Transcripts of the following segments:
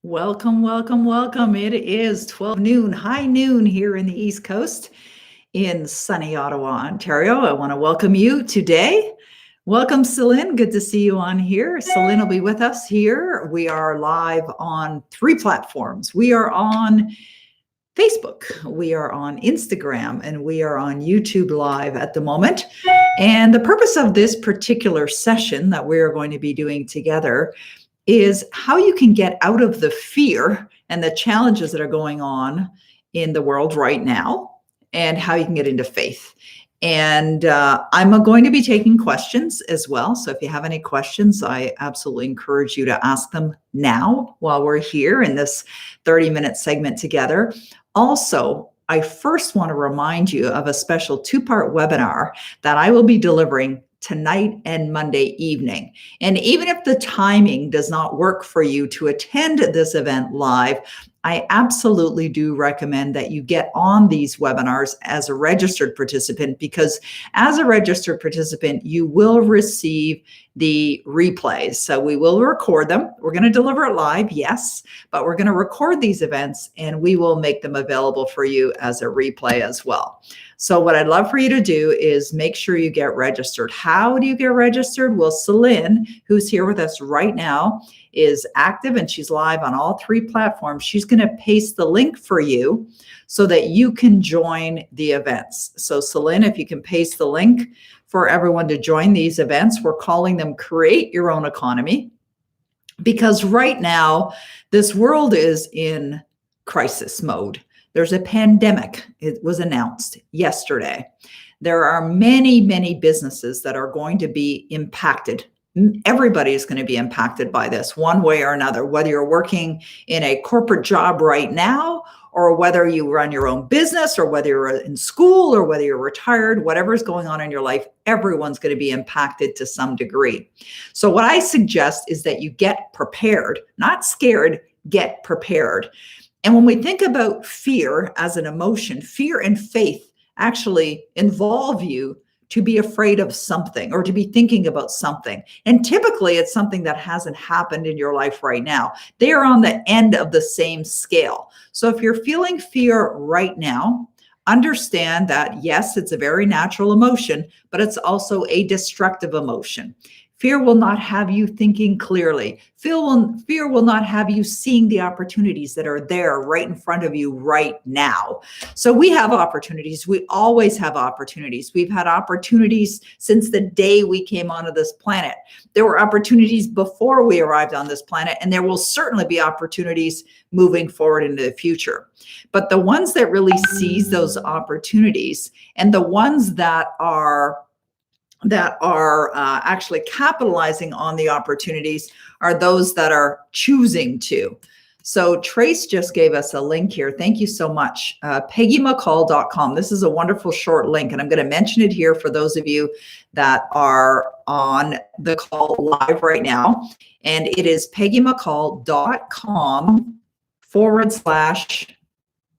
Welcome, welcome, welcome. It is 12 noon, high noon here in the East Coast in sunny Ottawa, Ontario. I want to welcome you today. Welcome, Celine. Good to see you on here. Celine will be with us here. We are live on 3 platforms. We are on Facebook, we are on Instagram, and we are on YouTube Live at the moment. And the purpose of this particular session that we are going to be doing together is how you can get out of the fear and the challenges that are going on in the world right now, and how you can get into faith. And I'm going to be taking questions as well. So if you have any questions, I absolutely encourage you to ask them now while we're here in this 30-minute segment together. Also, I first want to remind you of a special 2-part webinar that I will be delivering tonight and Monday evening. And even if the timing does not work for you to attend this event live, I absolutely do recommend that you get on these webinars as a registered participant, because as a registered participant, you will receive the replays. So we will record them. We're going to deliver it live, yes, but we're going to record these events and we will make them available for you as a replay as well. So what I'd love for you to do is make sure you get registered. How do you get registered? Well, Celine, who's here with us right now, is active and she's live on all 3 platforms. She's going to paste the link for you so that you can join the events. So Celine, if you can paste the link for everyone to join these events, we're calling them Create Your Own Economy, because right now this world is in crisis mode. There's a pandemic. It was announced yesterday. There are many, many businesses that are going to be impacted. Everybody is going to be impacted by this one way or another, whether you're working in a corporate job right now, or whether you run your own business, or whether you're in school, or whether you're retired, whatever is going on in your life, everyone's going to be impacted to some degree. So what I suggest is that you get prepared, not scared, get prepared. And when we think about fear as an emotion, fear and faith actually involve you to be afraid of something or to be thinking about something. And typically it's something that hasn't happened in your life right now. They are on the end of the same scale. So if you're feeling fear right now, understand that yes, it's a very natural emotion, but it's also a destructive emotion. Fear will not have you thinking clearly. Fear will not have you seeing the opportunities that are there right in front of you right now. So we have opportunities. We always have opportunities. We've had opportunities since the day we came onto this planet. There were opportunities before we arrived on this planet, and there will certainly be opportunities moving forward into the future. But the ones that really seize those opportunities, and the ones that are actually capitalizing on the opportunities, are those that are choosing to. So Trace just gave us a link here. Thank you so much. PeggyMcColl.com. This is a wonderful short link, and I'm going to mention it here for those of you that are on the call live right now. And it is PeggyMcColl.com /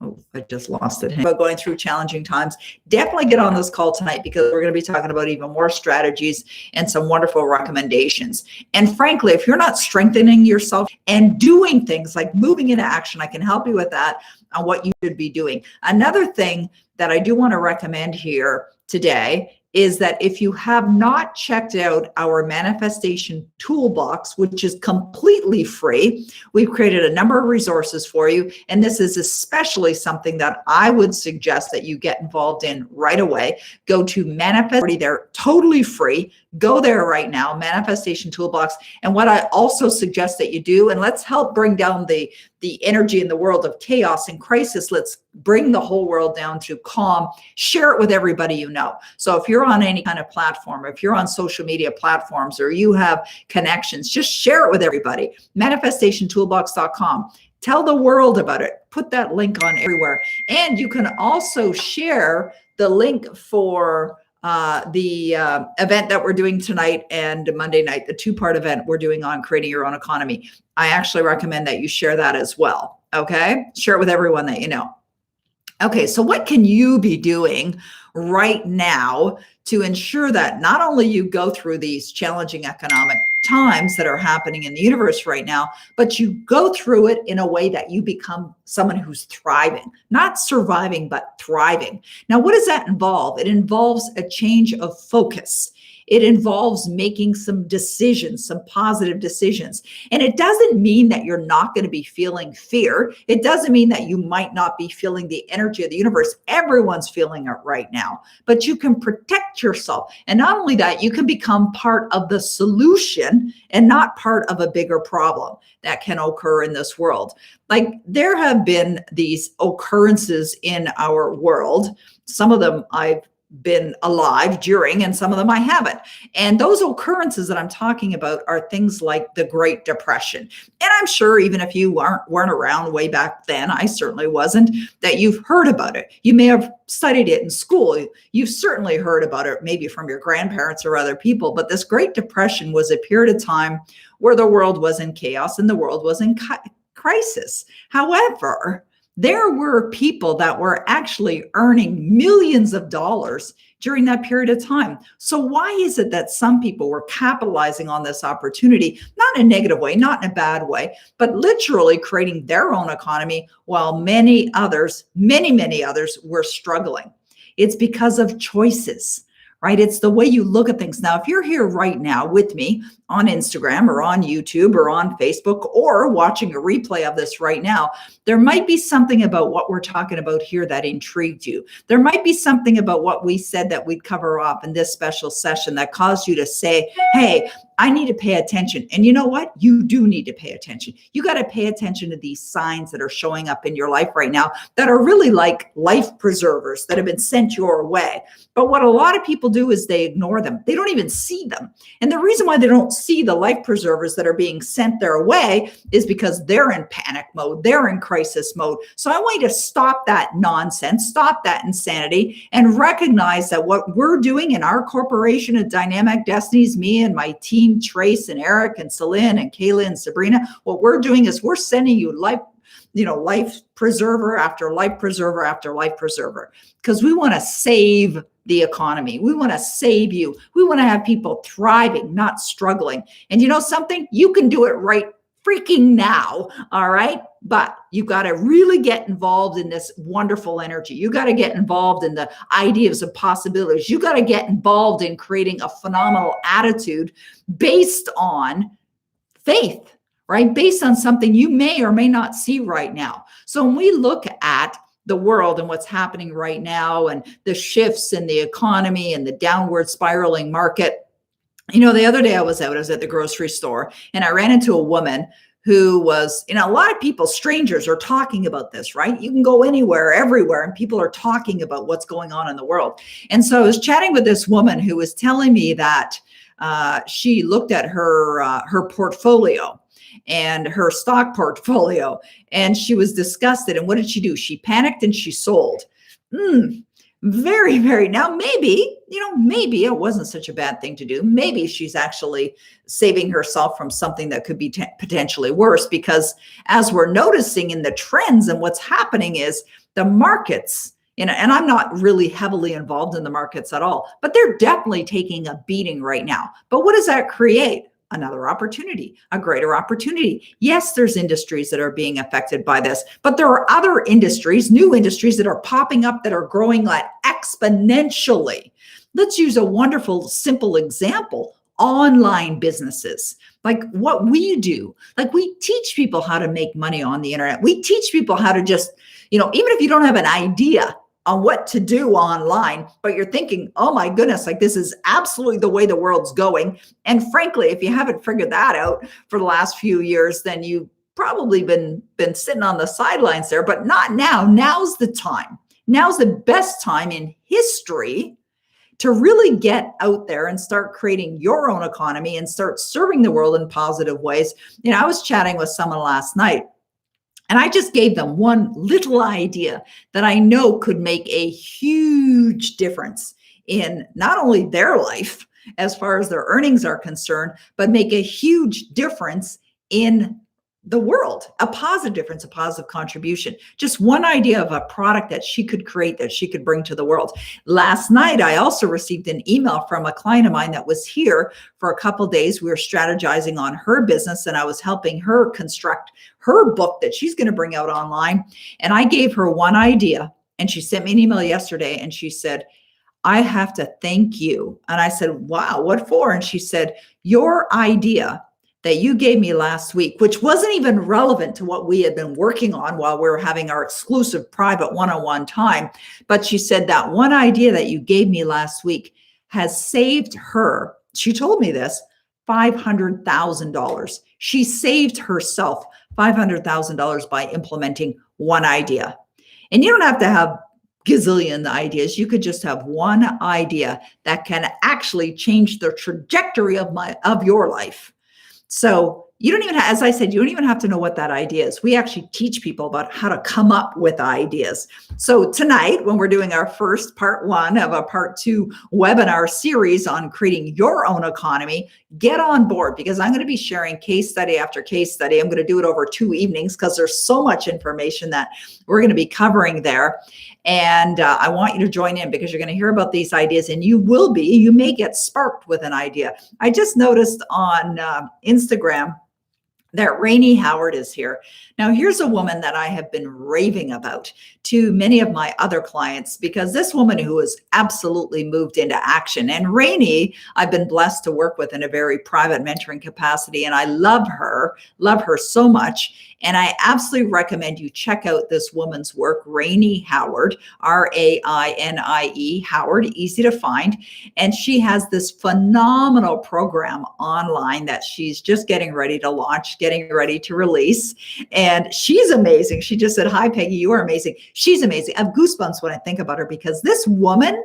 oh, I just lost it. About going through challenging times. Definitely get on this call tonight, because we're going to be talking about even more strategies and some wonderful recommendations. And frankly, if you're not strengthening yourself and doing things like moving into action, I can help you with that on what you should be doing. Another thing that I do want to recommend here today is that if you have not checked out our manifestation toolbox, which is completely free, we've created a number of resources for you. And this is especially something that I would suggest that you get involved in right away. Go to Manifest, they're totally free. Go there right now, Manifestation Toolbox. And what I also suggest that you do, and let's help bring down the energy in the world of chaos and crisis. Let's bring the whole world down to calm. Share it with everybody you know. So if you're on any kind of platform, if you're on social media platforms, or you have connections, just share it with everybody. ManifestationToolbox.com. Tell the world about it. Put that link on everywhere. And you can also share the link for the event that we're doing tonight and Monday night, the 2-part event we're doing on creating your own economy. I actually recommend that you share that as well. Okay. Share it with everyone that you know. Okay. So what can you be doing right now to ensure that not only you go through these challenging economic times that are happening in the universe right now, but you go through it in a way that you become someone who's thriving, not surviving, but thriving. Now, what does that involve? It involves a change of focus. It involves making some decisions, some positive decisions. And it doesn't mean that you're not going to be feeling fear. It doesn't mean that you might not be feeling the energy of the universe. Everyone's feeling it right now, but you can protect yourself. And not only that, you can become part of the solution and not part of a bigger problem that can occur in this world. Like, there have been these occurrences in our world. Some of them I've been alive during, and some of them I haven't. And those occurrences that I'm talking about are things like the Great Depression. And I'm sure even if you weren't around way back then, I certainly wasn't, that you've heard about it. You may have studied it in school. You've certainly heard about it, maybe from your grandparents or other people. But this Great Depression was a period of time where the world was in chaos and the world was in crisis. However, there were people that were actually earning millions of dollars during that period of time. So why is it that some people were capitalizing on this opportunity, not in a negative way, not in a bad way, but literally creating their own economy, while many others were struggling? It's because of choices, right? It's the way you look at things. Now, if you're here right now with me on Instagram or on YouTube or on Facebook, or watching a replay of this right now, there might be something about what we're talking about here that intrigued you. There might be something about what we said that we'd cover off in this special session that caused you to say, hey, I need to pay attention. And you know what? You do need to pay attention. You got to pay attention to these signs that are showing up in your life right now that are really like life preservers that have been sent your way. But what a lot of people do is they ignore them. They don't even see them. And the reason why they don't see the life preservers that are being sent their way is because they're in panic mode. They're in crisis mode. So I want you to stop that nonsense, stop that insanity, and recognize that what we're doing in our corporation of Dynamic Destinies, me and my team, Trace and Eric and Celine and Kayla and Sabrina, what we're doing is we're sending you life preserver after life preserver after life preserver, because we want to save the economy. We want to save you. We want to have people thriving, not struggling. And you know something? You can do it right freaking now. All right. But you got to really get involved in this wonderful energy. You got to get involved in the ideas of possibilities. You got to get involved in creating a phenomenal attitude based on faith, right? Based on something you may or may not see right now. So when we look at the world and what's happening right now and the shifts in the economy and the downward spiraling market, you know, the other day I was at the grocery store and I ran into a woman who was, a lot of people, strangers, are talking about this, right? You can go anywhere, everywhere, and people are talking about what's going on in the world. And so I was chatting with this woman who was telling me that she looked at her portfolio and her stock portfolio, and she was disgusted. And what did she do? She panicked and she sold. Very, very. Now, maybe it wasn't such a bad thing to do. Maybe she's actually saving herself from something that could be potentially worse, because as we're noticing in the trends and what's happening is the markets, and I'm not really heavily involved in the markets at all, but they're definitely taking a beating right now. But what does that create? Another opportunity, a greater opportunity. Yes, there's industries that are being affected by this, but there are other industries, new industries that are popping up that are growing like exponentially. Let's use a wonderful, simple example. Online businesses, like what we do. Like, we teach people how to make money on the internet. We teach people how to just, even if you don't have an idea on what to do online, but you're thinking, oh my goodness, like this is absolutely the way the world's going. And frankly, if you haven't figured that out for the last few years, then you've probably been sitting on the sidelines there, but not now. Now's the time. Now's the best time in history to really get out there and start creating your own economy and start serving the world in positive ways. I was chatting with someone last night, and I just gave them one little idea that I know could make a huge difference in not only their life as far as their earnings are concerned, but make a huge difference in the world, a positive difference, a positive contribution. Just one idea of a product that she could create, that she could bring to the world. Last night, I also received an email from a client of mine that was here for a couple of days. We were strategizing on her business, and I was helping her construct her book that she's going to bring out online. And I gave her one idea, and she sent me an email yesterday, and she said, I have to thank you. And I said, wow, what for? And she said, your idea that you gave me last week, which wasn't even relevant to what we had been working on while we were having our exclusive private one-on-one time. But she said that one idea that you gave me last week has saved her, she told me this, $500,000. She saved herself $500,000 by implementing one idea. And you don't have to have gazillion ideas. You could just have one idea that can actually change the trajectory of your life. So you don't even have, as I said, you don't even have to know what that idea is. We actually teach people about how to come up with ideas. So tonight, when we're doing our first part one of a part two webinar series on creating your own economy, get on board, because I'm going to be sharing case study after case study. I'm going to do it over 2 evenings because there's so much information that we're going to be covering there. And I want you to join in, because you're going to hear about these ideas, and you may get sparked with an idea. I just noticed on Instagram that Rainey Howard is here. Now, here's a woman that I have been raving about to many of my other clients, because this woman who has absolutely moved into action. And Rainey, I've been blessed to work with in a very private mentoring capacity, and I love her so much. And I absolutely recommend you check out this woman's work, Rainey Howard, Raini, Howard, easy to find. And she has this phenomenal program online that she's just getting ready to launch, getting ready to release. And she's amazing. She just said, hi, Peggy, you are amazing. She's amazing. I have goosebumps when I think about her, because this woman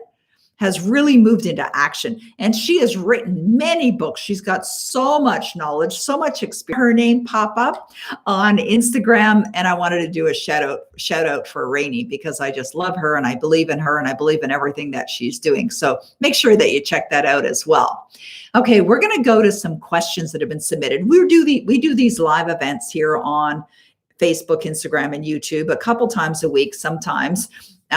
has really moved into action, and she has written many books. She's got so much knowledge, so much experience. Her name pop up on Instagram, and I wanted to do a shout out for Rainey, because I just love her, and I believe in her, and I believe in everything that she's doing. So make sure that you check that out as well. Okay, we're going to go to some questions that have been submitted. We do these live events here on Facebook, Instagram, and YouTube a couple times a week sometimes.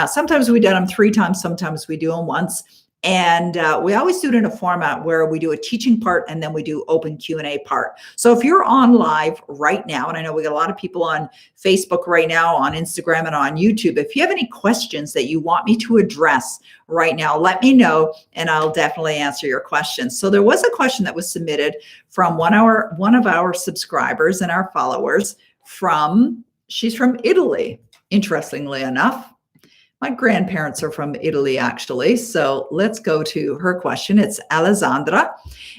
Sometimes we do them 3 times, sometimes we do them once. And we always do it in a format where we do a teaching part and then we do open Q&A part. So if you're on live right now, and I know we got a lot of people on Facebook right now, on Instagram, and on YouTube, if you have any questions that you want me to address right now, let me know, and I'll definitely answer your questions. So there was a question that was submitted from one of our subscribers and our followers she's from Italy, interestingly enough. My grandparents are from Italy, actually. So let's go to her question. It's Alessandra.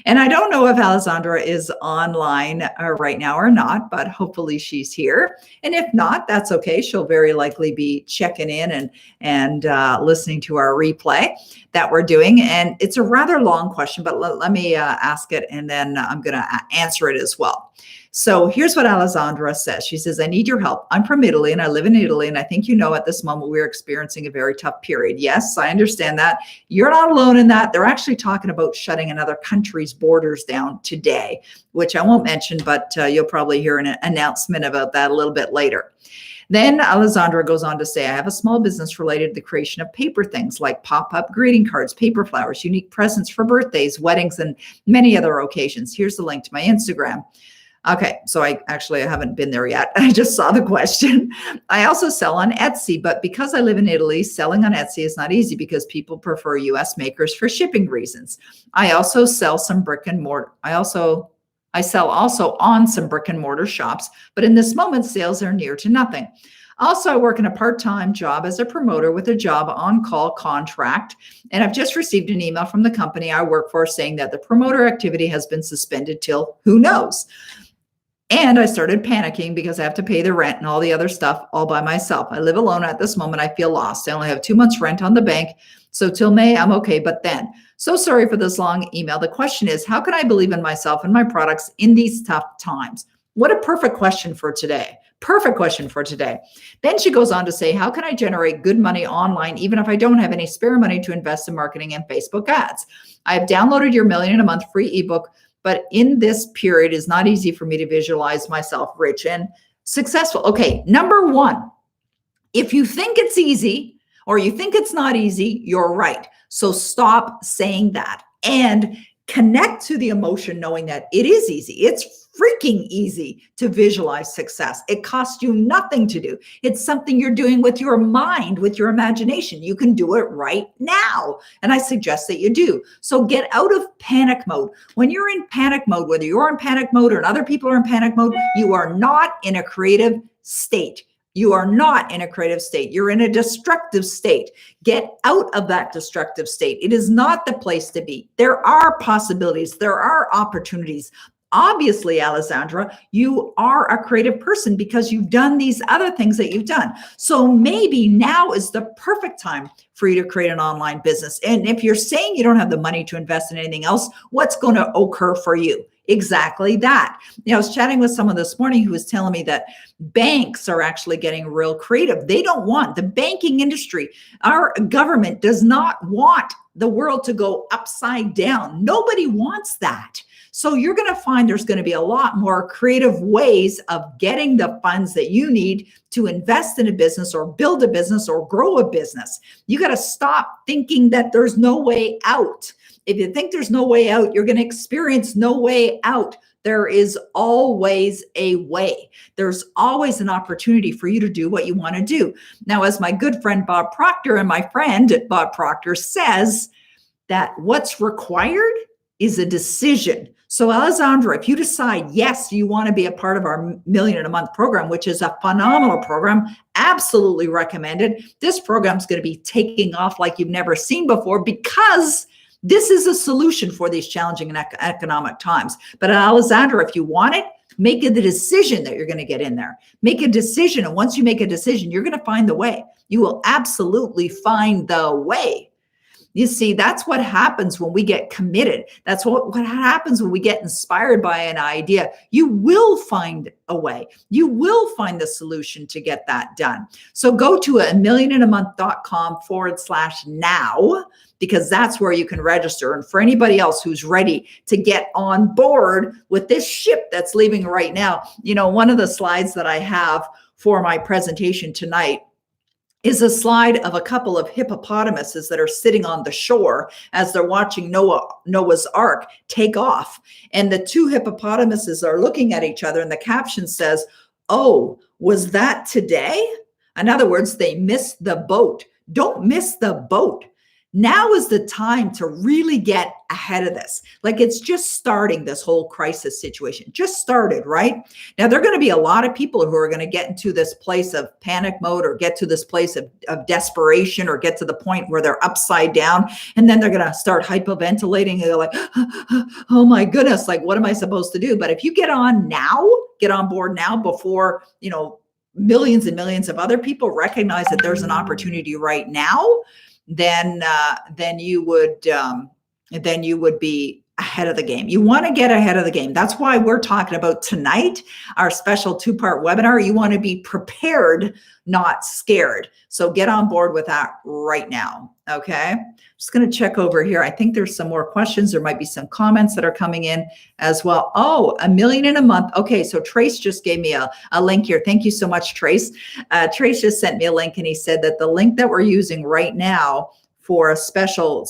And I don't know if Alessandra is online right now or not, but hopefully she's here. And if not, that's okay. She'll very likely be checking in and listening to our replay that we're doing. And it's a rather long question, but let me ask it, and then I'm going to answer it as well. So here's what Alessandra says. She says, I need your help. I'm from Italy and I live in Italy. And I think you know at this moment we're experiencing a very tough period. Yes, I understand that. You're not alone in that. They're actually talking about shutting another country's borders down today, which I won't mention, but you'll probably hear an announcement about that a little bit later. Then Alessandra goes on to say, I have a small business related to the creation of paper things like pop-up greeting cards, paper flowers, unique presents for birthdays, weddings, and many other occasions. Here's the link to my Instagram. Okay, so I haven't been there yet. I just saw the question. I also sell on Etsy, but because I live in Italy, selling on Etsy is not easy because people prefer US makers for shipping reasons. I also sell some brick and mortar. I sell also on some brick and mortar shops, but in this moment, sales are near to nothing. Also, I work in a part-time job as a promoter with a job on-call contract, and I've just received an email from the company I work for saying that the promoter activity has been suspended till who knows. And I started panicking because I have to pay the rent and all the other stuff all by myself. I live alone at this moment. I feel lost. I only have 2 months rent on the bank. So till May, I'm okay. But then, so sorry for this long email. The question is, how can I believe in myself and my products in these tough times? What a perfect question for today. Perfect question for today. Then she goes on to say, how can I generate good money online even if I don't have any spare money to invest in marketing and Facebook ads? I have downloaded your Million in a Month free ebook but in this period, it's not easy for me to visualize myself rich and successful. Okay, number one, if you think it's easy or you think it's not easy, you're right. So stop saying that and connect to the emotion knowing that it is easy. It's freaking easy to visualize success. It costs you nothing to do. It's something you're doing with your mind, with your imagination. You can do it right now. And I suggest that you do. So get out of panic mode. When you're in panic mode, whether you're in panic mode or other people are in panic mode, you are not in a creative state. You are not in a creative state. You're in a destructive state. Get out of that destructive state. It is not the place to be. There are possibilities. There are opportunities. Obviously, Alessandra, you are a creative person because you've done these other things that you've done. So maybe now is the perfect time for you to create an online business. And if you're saying you don't have the money to invest in anything else, what's going to occur for you? Exactly that. I was chatting with someone this morning who was telling me that banks are actually getting real creative. They don't want the banking industry. Our government does not want the world to go upside down. Nobody wants that. So you're going to find there's going to be a lot more creative ways of getting the funds that you need to invest in a business or build a business or grow a business. You got to stop thinking that there's no way out. If you think there's no way out, you're going to experience no way out. There is always a way. There's always an opportunity for you to do what you want to do. Now, as my good friend Bob Proctor and my friend Bob Proctor says, that what's required is a decision. So Alessandra, if you decide, yes, you want to be a part of our Million in a Month program, which is a phenomenal program, absolutely recommended. This program is going to be taking off like you've never seen before because this is a solution for these challenging and economic times. But Alessandra, if you want it, make the decision that you're going to get in there. Make a decision. And once you make a decision, you're going to find the way. You will absolutely find the way. You see, that's what happens when we get committed. That's what happens when we get inspired by an idea. You will find a way. You will find the solution to get that done. So go to amillioninamonth.com/now, because that's where you can register. And for anybody else who's ready to get on board with this ship that's leaving right now, one of the slides that I have for my presentation tonight is a slide of a couple of hippopotamuses that are sitting on the shore as they're watching Noah's Ark take off. And the two hippopotamuses are looking at each other, and the caption says, "Oh, was that today?" In other words, they missed the boat. Don't miss the boat. Now is the time to really get ahead of this. Like, it's just starting, this whole crisis situation. Just started, right? Now, there are going to be a lot of people who are going to get into this place of panic mode or get to this place of desperation or get to the point where they're upside down. And then they're going to start hyperventilating. And they're like, oh my goodness, like, what am I supposed to do? But if you get on board now before, millions and millions of other people recognize that there's an opportunity right now, then you would be ahead of the game. You want to get ahead of the game. That's why we're talking about tonight, our special 2-part webinar. You want to be prepared, not scared. So get on board with that right now. Okay. Just going to check over here. I think there's some more questions. There might be some comments that are coming in as well. Oh, $1 million in a month. Okay. So Trace just gave me a link here. Thank you so much, Trace. Trace just sent me a link and he said that the link that we're using right now for a special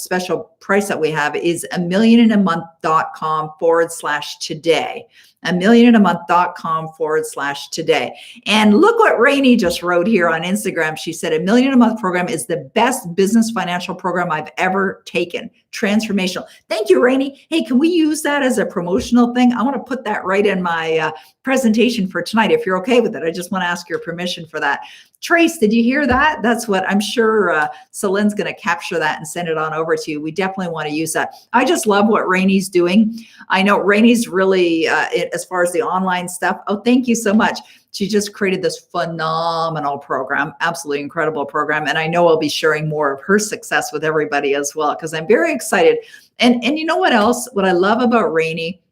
price that we have is amillioninamonth.com/today. amillioninamonth.com/today. And look what Rainey just wrote here on Instagram. She said, $1 million a month program is the best business financial program I've ever taken. Transformational. Thank you, Rainey. Hey, can we use that as a promotional thing? I want to put that right in my presentation for tonight. If you're okay with it, I just want to ask your permission for that. Trace, did you hear that? That's what I'm sure Celine's going to capture that and send it on over to you. We definitely want to use that. I just love what Rainey's doing. I know Rainey's really, as far as the online stuff. Oh, thank you so much. She just created this phenomenal program, absolutely incredible program. And I know I'll be sharing more of her success with everybody as well, because I'm very excited. And you know what else? What I love about Rainey,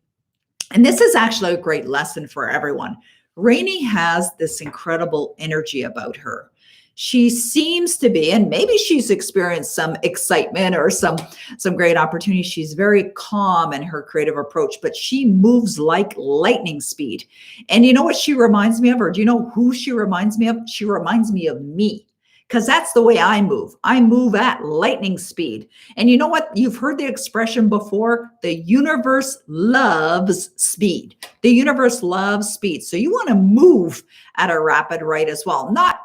and this is actually a great lesson for everyone. Rainey has this incredible energy about her. she seems to be, and maybe she's experienced some excitement or some great opportunity. She's very calm in her creative approach, but she moves like lightning speed. And you know what she reminds me of, or do you know who she reminds me of? She reminds me of me. Because that's the way I move. I move at lightning speed. And you know what? You've heard the expression before, the universe loves speed. The universe loves speed. So you want to move at a rapid rate as well, not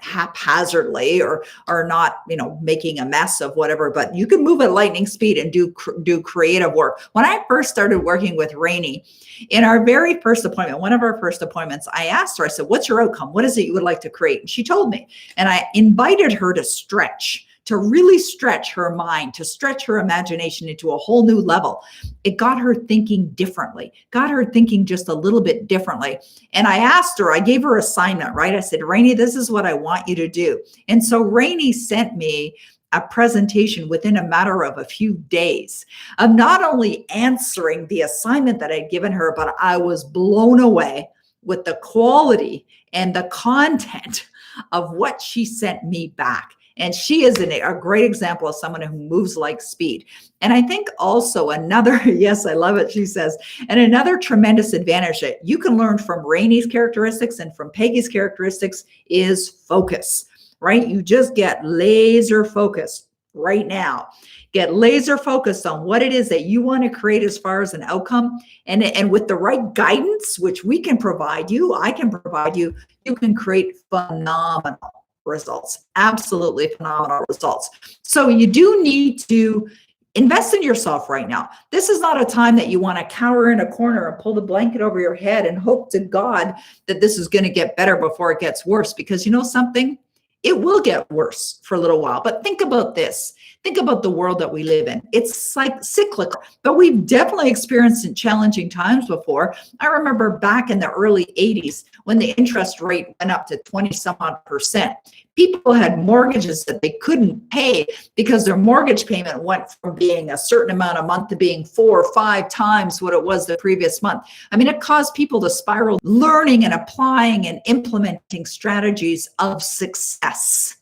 haphazardly or not, making a mess of whatever, but you can move at lightning speed and do creative work. When I first started working with Rainey, in our very first appointment, one of our first appointments, I asked her, I said, what's your outcome? What is it you would like to create? And she told me, and I invited her to stretch, to really stretch her mind, to stretch her imagination into a whole new level. It got her thinking differently, got her thinking just a little bit differently. And I asked her, I gave her assignment, right? I said, Rainey, this is what I want you to do. And so Rainey sent me a presentation within a matter of a few days of not only answering the assignment that I'd given her, but I was blown away with the quality and the content of what she sent me back. And she is a great example of someone who moves like speed. And I think also another, yes, I love it, she says, and another tremendous advantage that you can learn from Rainey's characteristics and from Peggy's characteristics is focus, right? You just get laser focused right now. Get laser focused on what it is that you want to create as far as an outcome. And with the right guidance, which we can provide you, I can provide you, you can create phenomenal results, absolutely phenomenal results. So you do need to invest in yourself right now. This is not a time that you want to cower in a corner and pull the blanket over your head and hope to God that this is going to get better before it gets worse, because you know something? It will get worse for a little while. But think about this. Think about the world that we live in. It's like cyclical, but we've definitely experienced in challenging times before. I remember back in the early 80s when the interest rate went up to 20 some odd percent. People had mortgages that they couldn't pay because their mortgage payment went from being a certain amount a month to being 4 or 5 times what it was the previous month. I mean, it caused people to spiral, learning and applying and implementing strategies of success.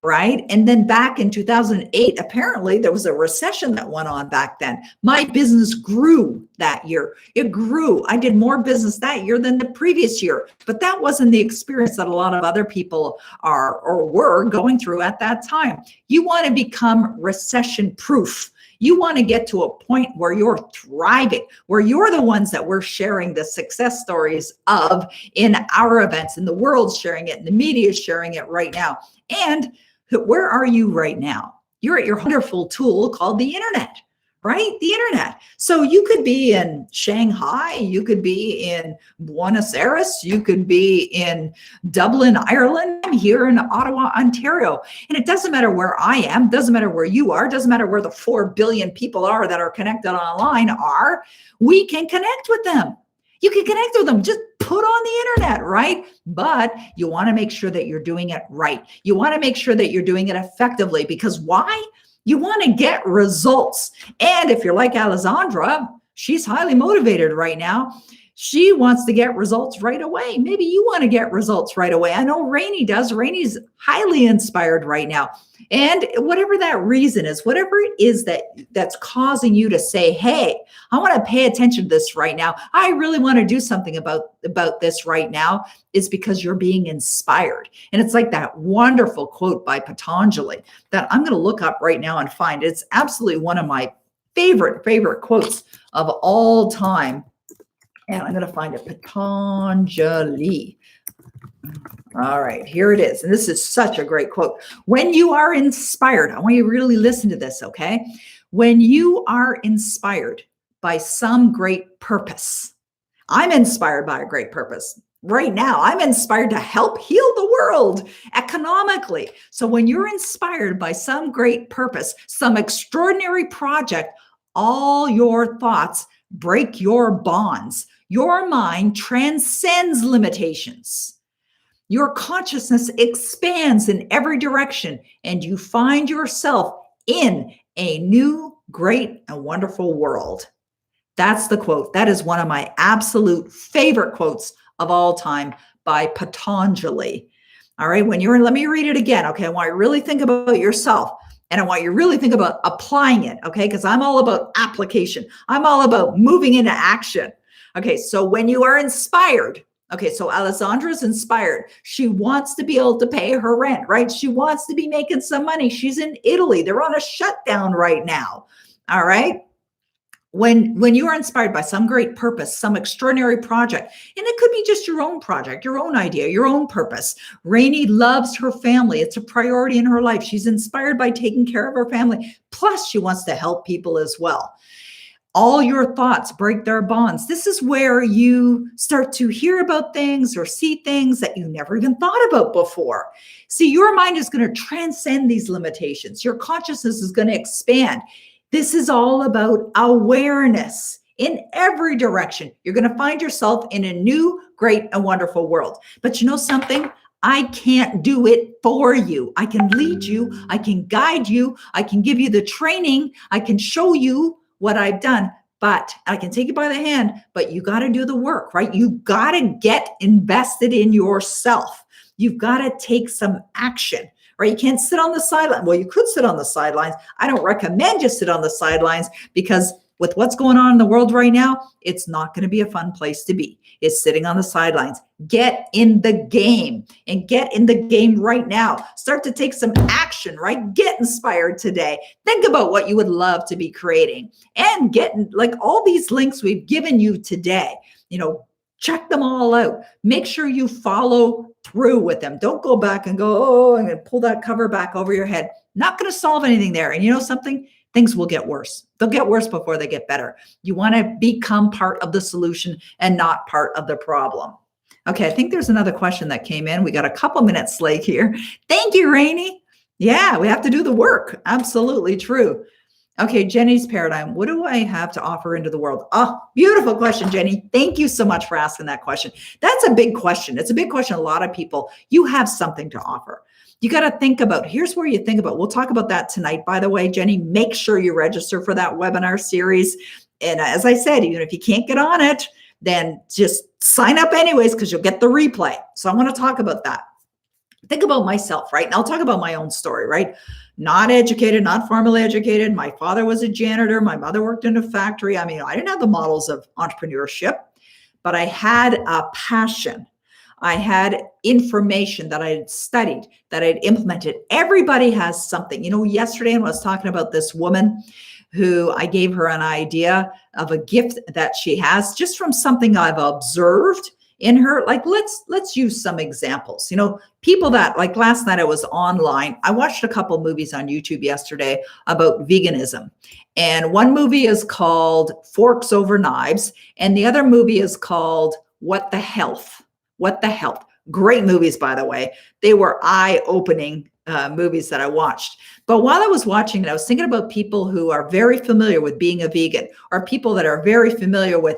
Right? And then back in 2008, apparently there was a recession that went on back then. My business grew that year. It grew. I did more business that year than the previous year. But that wasn't the experience that a lot of other people are or were going through at that time. You want to become recession proof. You want to get to a point where you're thriving, where you're the ones that we're sharing the success stories of in our events, and the world's sharing it, and the media is sharing it right now. And where are you right now? You're at your wonderful tool called the internet, right? The internet. So you could be in Shanghai, you could be in Buenos Aires, you could be in Dublin, Ireland, I'm here in Ottawa, Ontario. And it doesn't matter where I am, doesn't matter where you are, doesn't matter where the 4 billion people are that are connected online are, we can connect with them. You can connect with them, just put on the internet, right? But you want to make sure that you're doing it right. You want to make sure that you're doing it effectively, because why? You want to get results. And if you're like Alessandra, she's highly motivated right now. She wants to get results right away. Maybe you want to get results right away. I know Rainey does. Rainey's highly inspired right now. And whatever that reason is, whatever it is that's causing you to say, hey, I want to pay attention to this right now. I really want to do something about this right now, is because you're being inspired. And it's like that wonderful quote by Patanjali that I'm going to look up right now and find. It's absolutely one of my favorite quotes of all time. And I'm going to find it, Patanjali. All right, here it is. And this is such a great quote. When you are inspired, I want you to really listen to this, okay? When you are inspired by some great purpose, I'm inspired by a great purpose. Right now, I'm inspired to help heal the world economically. So when you're inspired by some great purpose, some extraordinary project, all your thoughts break your bonds. Your mind transcends limitations. Your consciousness expands in every direction, and you find yourself in a new, great, and wonderful world. That's the quote. That is one of my absolute favorite quotes of all time by Patanjali. All right. Let me read it again. Okay. I want you to really think about yourself. And I want you to really think about applying it. Okay. Because I'm all about application. I'm all about moving into action. Okay. So when you are inspired, okay. So Alessandra is inspired. She wants to be able to pay her rent, right? She wants to be making some money. She's in Italy. They're on a shutdown right now. All right. When you are inspired by some great purpose, some extraordinary project, and it could be just your own project, your own idea, your own purpose. Rainey loves her family. It's a priority in her life. She's inspired by taking care of her family. Plus, she wants to help people as well. All your thoughts break their bonds. This is where you start to hear about things or see things that you never even thought about before. See, your mind is going to transcend these limitations. Your consciousness is going to expand. This is all about awareness in every direction. You're going to find yourself in a new, great, and wonderful world. But you know something? I can't do it for you. I can lead you. I can guide you. I can give you the training. I can show you what I've done, but I can take you by the hand, but you got to do the work, right? You got to get invested in yourself. You've got to take some action, right? You can't sit on the sideline. Well, you could sit on the sidelines. I don't recommend you sit on the sidelines because with what's going on in the world right now, it's not going to be a fun place to be. It's sitting on the sidelines. Get in the game and get in the game right now. Start to take some action, right? Get inspired today. Think about what you would love to be creating and get like all these links we've given you today, check them all out. Make sure you follow through with them. Don't go back and go, oh, I'm going to pull that cover back over your head. Not going to solve anything there. And you know something? Things will get worse. They'll get worse before they get better. You want to become part of the solution and not part of the problem. Okay, I think there's another question that came in. We got a couple minutes late here. Thank you, Rainey. Yeah, we have to do the work. Absolutely true. Okay, Jenny's paradigm. What do I have to offer into the world? Oh, beautiful question, Jenny. Thank you so much for asking that question. That's a big question. It's a big question. A lot of people, you have something to offer. You got to think about, here's where you think about, we'll talk about that tonight, by the way, Jenny. Make sure you register for that webinar series. And as I said, even if you can't get on it, then just sign up anyways, because you'll get the replay. So I want to talk about that. Think about myself, right? And I'll talk about my own story, right? Not educated, not formally educated. My father was a janitor. My mother worked in a factory. I mean, I didn't have the models of entrepreneurship, but I had a passion. I had information that I had studied, that I'd implemented. Everybody has something. Yesterday I was talking about this woman who I gave her an idea of a gift that she has just from something I've observed in her. Like, let's use some examples. People that, like last night I was online. I watched a couple movies on YouTube yesterday about veganism. And one movie is called Forks Over Knives. And the other movie is called What the Health. What the Health. Great movies, by the way. They were eye-opening movies that I watched. But while I was watching it, I was thinking about people who are very familiar with being a vegan, or people that are very familiar with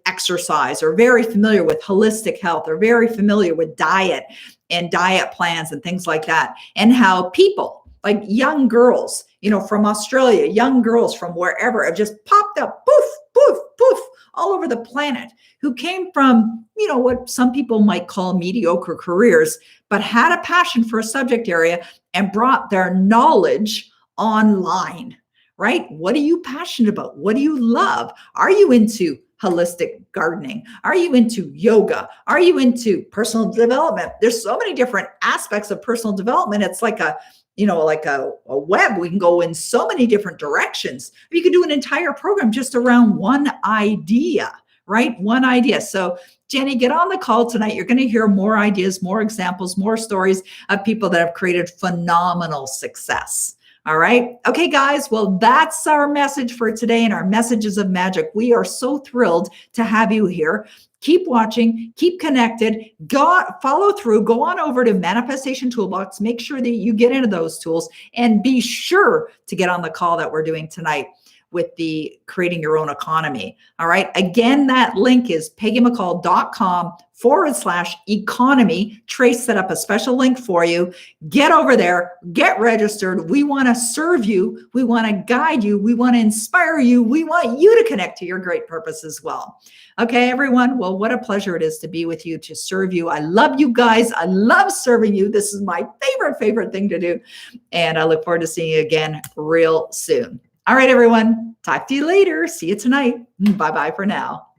exercise, or very familiar with holistic health, or very familiar with diet and diet plans and things like that. And how people like young girls, from Australia, young girls from wherever have just popped up, poof, poof, poof, all over the planet, who came from, what some people might call mediocre careers, but had a passion for a subject area and brought their knowledge online, right? What are you passionate about? What do you love? Are you into holistic gardening? Are you into yoga? Are you into personal development? There's so many different aspects of personal development. It's like a web. We can go in so many different directions. You could do an entire program just around one idea, right? One idea. So Jenny, get on the call tonight. You're going to hear more ideas, more examples, more stories of people that have created phenomenal success. All right. Okay, guys. Well, that's our message for today and our messages of magic. We are so thrilled to have you here. Keep watching, keep connected, follow through, go on over to Manifestation Toolbox, make sure that you get into those tools, and be sure to get on the call that we're doing tonight. with the creating your own economy. All right. Again, that link is peggymccall.com/economy. Trace set up a special link for you. Get over there, get registered. We want to serve you. We want to guide you. We want to inspire you. We want you to connect to your great purpose as well. Okay, everyone. Well, what a pleasure it is to be with you, to serve you. I love you guys. I love serving you. This is my favorite thing to do. And I look forward to seeing you again real soon. All right, everyone. Talk to you later. See you tonight. Bye-bye for now.